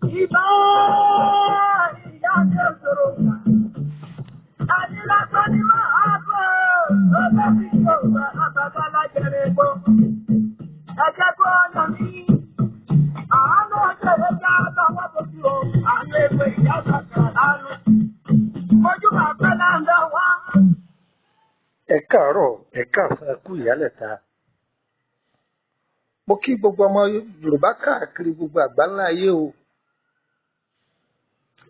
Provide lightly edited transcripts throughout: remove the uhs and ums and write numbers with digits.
Ìbá ìyá mi ò sọ̀rọ̀ gbà. Àdìlágbọ́n ni máa bọ̀. Ọba fi Yorùbá àbàbà lájẹrẹ gbọ́. Ẹ̀jẹ̀ kó ọ̀nà mi. Àánú ọjọ́ ìjà àbáwọ́ bòbí o. Àánú ewé ìyá sàkà lánú. Ojú máa pẹ́ láńdá wá. Ẹ káàárọ̀, ẹ káàsán, ẹ kú ìyálẹ̀ta. Mo kí gbogbo ọmọ Yorùbá káàkiri gbogbo àgbáńlá ayé o.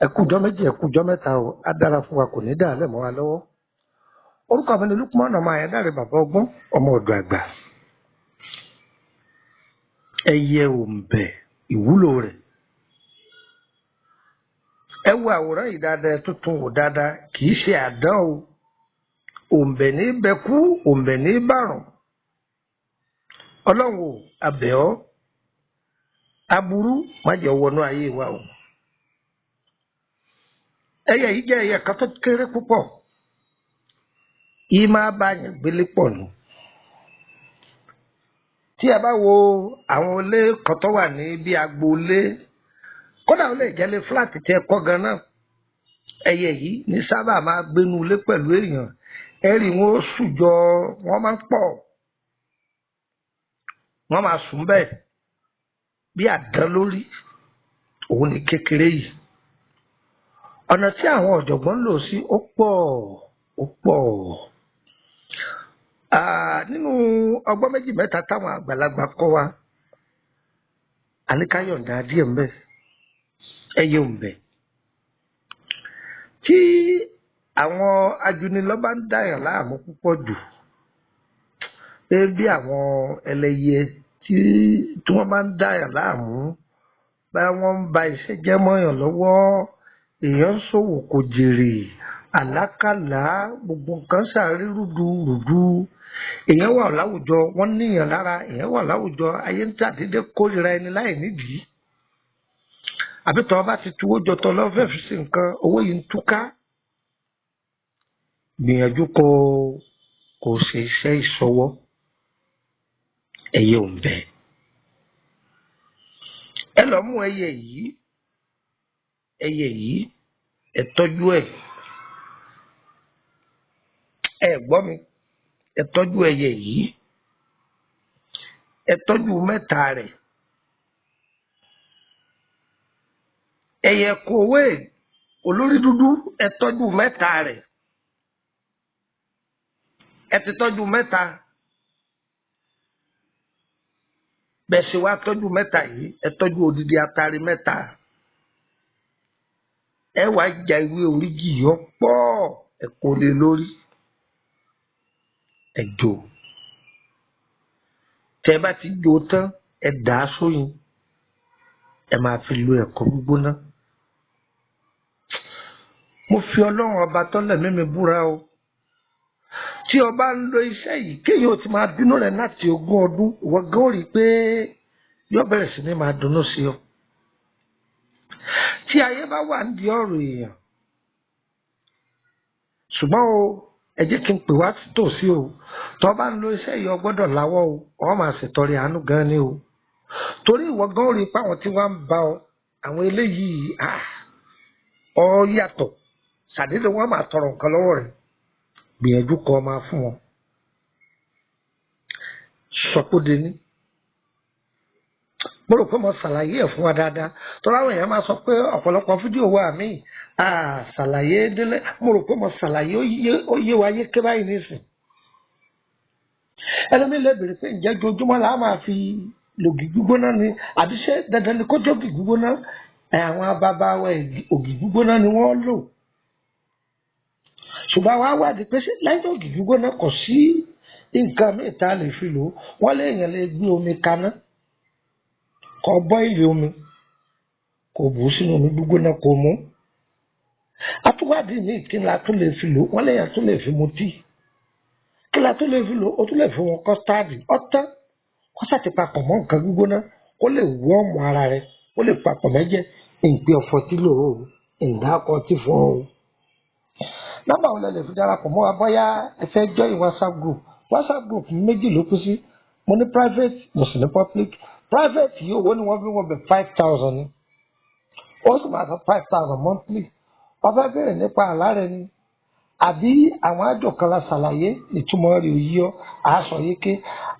Ẹ kújọ́ méjì, ẹ kújọ́ mẹ́ta o. Á dára fún wa, kò ní dàálẹ̀ mọ́ wa lọ́wọ́. Orúkọ mi ni Lukman ọmọ Ayédáre bàbá ọgbọ́n, ọmọ ọ̀dọ̀ àgbà. Ẹyẹ Ounbe, ìwúlò rẹ̀. Ẹ wo àwòrán yìí dáadáa, ẹ tuntun wò dáadáa, kì í ṣe àdán o. Ounbe ní bẹkú, Ounbe ní bàrùn. Ọlọ́run o, abẹ̀ ọ́, aburú má jẹ́ wọnú ayé wa o. Ẹyẹ yìí jẹ́ ẹyẹ kan tó kéré púpọ̀. Yìí máa bá yàn gbélé pọ̀ nù. Tí a bá wo àwọn ilé kan tó wà ní bí agboolé, kódà ó lè jẹ́lé fúláàtì tí ẹ kọ́ gan náà. Ẹyẹ yìí ní sábà máa gbénú ilé pẹ̀lú èèyàn. Ẹ̀rí wọn ó sùjọ, wọ́n máa ń pọ̀. Wọ́n máa sùn bẹ́ẹ̀ bí àdán lórí. Òun ní kékeré yìí. Ọ̀nà tí àwọn ọ̀jọ̀gbọ́n lò sí ó pọ̀, ó pọ̀. Nínú ọgbọ́n méjì mẹ́ta táwọn àgbàlagbà kọ́ wa, àníkáyọ̀ǹda díẹ̀ ń bẹ. Ẹyẹ Ounbe. Tí àwọn ajunilọ́ bá ń dáyàn láàmú púpọ̀ jù, pé bí àwọn ẹlẹ́yẹ tí wọ́n bá ń dáyàn láàmú, bá wọ́n ń ba iṣẹ́ jẹ́ mọ́yàn lọ́wọ́, èèyàn ń ṣòwò kò jèrè, àlákàlà, gbogbo nǹkan ṣàrí rúdurùdu. Èèyàn wà láwùjọ, wọ́n níyàn lára, èèyàn wà láwùjọ, ayé ń tàdédé kórìíra ẹni láì nídìí. Àbí tọ́ bá ti tuwó jọ tọ́ lọ́fẹ̀ẹ́ fi ṣe nǹkan, owó yìí ń túká. Gbìyànjú kò ṣe iṣẹ́ ìṣọwọ́. Ẹyẹ Ounbe. Ẹ lọ mú ẹyẹ yìí, ẹ tọ́jú ẹ̀. Ẹ gbọ́ mi, ẹ tọ́jú ẹyẹ yìí, ẹ tọ́jú mẹ́ta rẹ̀. Ẹyẹ kòwé olórí dúdú, ẹ tọ́jú mẹ́ta rẹ̀. Ẹ ti tọ́jú mẹ́ta. Bẹ́ẹ̀ ṣe wá tọ́jú mẹ́ta yìí, ẹ tọ́jú odidi atare mẹ́ta. Ẹ wá ja ewé oríjì yọ pọ̀, ẹ kó lé lórí. Ẹ jó. Tẹ́ bá ti jó tán, ẹ dà á sóyin. Ẹ máa fi lo ẹ̀kọ́ gbígbóná. Mo fi Ọlọ́run ọba tọ́lẹ̀ mímí búra o. Tí ọba ń lo iṣẹ́ yìí, kéèyàn ti máa bínú rẹ̀ láti 20 ọdún, ìwọ gan rí i pé yóò bẹ̀rẹ̀ sí ní máa dunnú sí ọ. Tí ayé bá wà nídìí ọ̀rọ̀ èèyàn, ṣùgbọ́n o, ẹ jẹ́ kí n pè wá tòsí o. Tọ́ bá ń lo iṣẹ́ yìí, o gbọ́dọ̀ láwọ́ o, ọ máa ṣètọrẹ àánú gan ni o. Torí ìwọ gan rí i pé àwọn tí wọ́n ń bá ọ, àwọn eléyìí ọ yàtọ̀. Ṣàdédé wọ́n máa tọrọ nǹkan lọ́wọ́ rẹ̀. Gbìyànjú kó máa fún wọn. Sọpóde ní. Mo rò pé mo ṣàlàyé ẹ̀ fún wa dáadáa. Tọ́lá àwọn èèyàn máa sọ pé ọ̀pọ̀lọpọ̀ fídíò wà mí. Ṣàlàyé délé. Mo rò pé mo ṣàlàyé ó yé wa yé ké báyìí nísìn. Ẹlòmíì lè béèrè pé ǹjẹ́ ojoojúmọ́ la máa fi lògì gbígbóná ni? Àbí ṣé dandan ni kó jẹ́ ògì gbígbóná? Àwọn bàbá wa ògì gbígbóná ni wọ́n lò. Ṣùgbọ́n wá wádìí pé lẹ́yìn ògì gbígbóná kò sí nǹkan míì tá a lè fi lò. Wọ́n léèyàn lè gbé omi kaná, kó bọ́ìlì omi, kó bù sínú omi gbígbóná kó mú. Àtúwádìí míì kí la tún lè fi lò. Wọ́n léèyàn tún lè fi mu tíì. Kí la tún lè fi lò? O tún lè fi wọn kọ́stáàdì. Ọ̀tán kó sàti papọ̀ mọ́ nǹkan gbígbóná kó lè wọ́ọ̀mù ara rẹ̀, kó lè papọ̀ mẹ́jẹ̀. Ìpè ọ̀fọ̀ tí lò ó, ìdákọ̀ tí fọ́ ó. Nọ́mbà wo lẹ lè fi darapọ̀ mọ́ wa bóyá ẹ fẹ́ join WhatsApp group. WhatsApp group méjì ló kú sí. Mo ní private, mo sì ní public. Private yìí owó ni wọ́n fi wọ́n bẹ̀ 5,000 ni. ó sì máa san 5,000 monthly. Wọ́n fẹ́ bẹ̀rẹ̀ nípa àlá rẹ ni àbí àwọn àjọ kan la ṣàlàyé ìtumọ̀ rẹ̀ òyì ọ́ àásọ yéké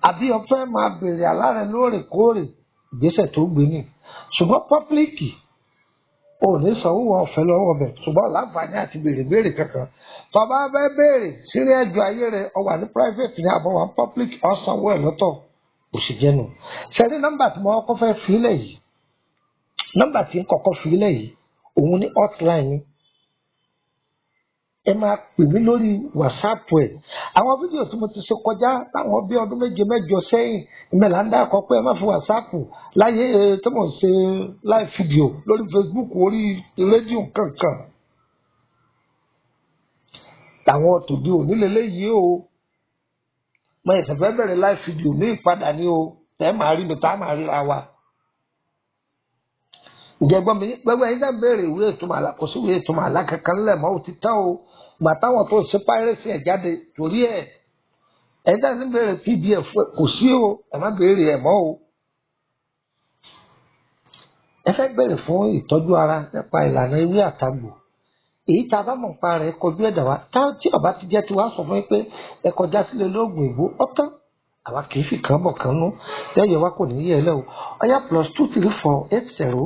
àbí o fẹ́ máa bèrè àlá rẹ lóòrèkóòrè ìgbésẹ̀ tó gbé ni. Ṣùgbọ́n pọ́blíkì ò ní sanwó wọn ọ̀fẹ́ lọ́wọ́ bẹ̀ ṣùgbọ́n láǹfààní àti béèrè kankan. Tó bá fẹ́ béèrè sírí ẹjọ́ ayé rẹ ọ wà ní private ní àbọ̀ wà ní public ọ̀sánwó ẹ̀ lọ́tọ̀ òṣìjẹ́ nù. Ṣẹ́ni nọ́mbà tí mo kọ́kọ́ fẹ́ fílẹ̀ yìí nọ́mbà tí ń kọ́kọ́ fílẹ̀ yìí òun ní hotline ni. Ẹ máa pè mí lórí WhatsApp ẹ̀. Àwọn fídíò tí mo ti ṣe kọjá láwọn bí ọdún méje mẹ́jọ sẹ́yìn ìmẹ̀lá ń dákọ̀ pé ẹ má fi WhatsApp láyé tí mo ṣe live video lórí Facebook orí rédíò kankan. Àwọn tòde òní lélẹ́yìí o. Mo ẹ̀sẹ̀ fẹ́ bẹ̀rẹ̀ live video ní ìpadà ní o. Tẹ́ máa rí mi tá máa ríra wa. Ìjẹ́gbọ́n mi gbẹ́gbẹ́ yín náà béèrè ìwé ìtumọ̀ àlá kò sí ìwé ìtumọ̀ àlá kankan lẹ̀ mọ́ òtí tán o. Gbà táwọn tó ṣe pírẹ́sì ẹ̀ jáde torí ẹ̀. Ẹ̀yin náà sì béèrè PDF kò sí o ẹ̀ má béèrè ẹ̀ mọ́ o. Ẹ fẹ́ béèrè fún ìtọ́jú ara nípa ìlànà ewé àtagbò. Èyí tá a bá mọ̀ nípa rẹ̀ kọjú ẹ̀dá wa tí ọba ti jẹ́ tiwa sọ fún yín pé ẹ kọjá sílé lóògùn ìbò ọ̀tán. Àwa kì í fi kàn bọ̀ kàn nú lẹ́yìn wa kò ní yẹ ẹ lẹ́ o. Ọ̀yá +23480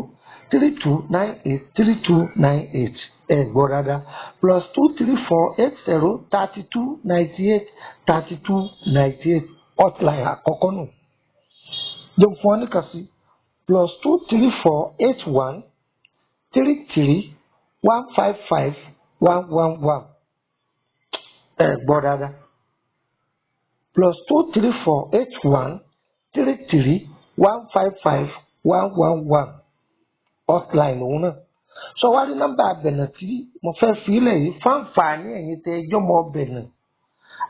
3298 ẹ gbọ́ dáadáa +23480 3298 hotline àkọ́kọ́ nù. Jẹ́ fún ọ nìkan sí +23481 33 155 111 ẹ gbọ́ dáadáa +23481 33 155 111 hotline òun náà. Sọ wá rí nọ́mbà àbẹ̀nà tí mo fẹ́ fi ilẹ̀ yìí fáǹfààní ẹ̀yin tẹ ẹjọ́ mọ ọbẹ̀nà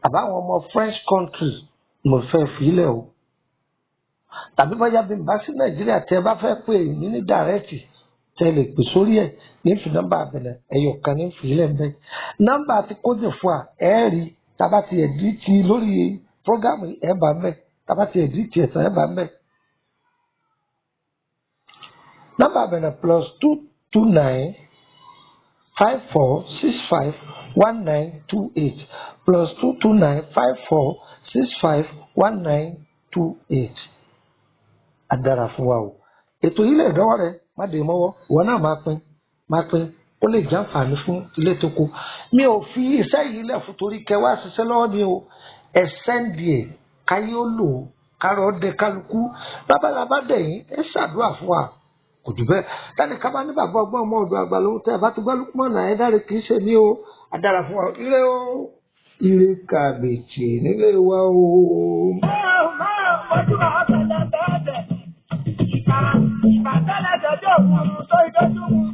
àbáwọn ọmọ French country mo fẹ́ fi ilẹ̀ o. Tàbí bóyá bí n bá sí Nàìjíríà tẹ bá fẹ́ pè mí ní dàrẹ́tì tẹ lè pè sórí ẹ̀ ní fi nọ́mbà àbẹ̀nà ẹ̀yọ̀ kan ní fi ilẹ̀ mbẹ́. Nọ́mbà ti kódì fún wa ẹ̀ rí tàbá ti ẹ̀dí ti lórí prógámù ẹ̀ bá mbẹ́ tàbá ti ẹ̀dí ti ẹ̀sán ẹ̀ bá mbẹ́. Nọ́mbà àbẹ̀nà +229 54 65 1928 +229 54 65 1928. Adára fún wa o. Ètò ilé ìdánwò rẹ má dé mọ́wọ́ ìwọ náà máa pín ó lè jàǹfààní fún ilé tó kù. Mi ò fi iṣẹ́ yìí lẹ̀ fún torí kẹwàá ṣiṣẹ́ lọ́wọ́ ni o. Ẹ sẹ́ndì ẹ̀ káyé ó lò ó kárọ̀ ọdẹ kálukú lábàlábà dẹ̀yìn ẹ ṣàdúrà fún wa. Kò jù bẹ́ẹ̀ tani ká bá ní bàbá ọgbọ́n ọmọ ọ̀dọ̀ àgbà lóhun tẹ́ ẹ bá ti gbọ́ lùkúmọ̀ náà ẹ dáre kì í ṣe ní o. Adára fún wa ire o ire kàbèjì nílé wa o. Ojú wa ọ̀sẹ̀ lẹ́sẹ̀ ẹ̀dẹ̀. Ìbàdàn lẹ́sẹ̀ tó òun tó ìdójú mu.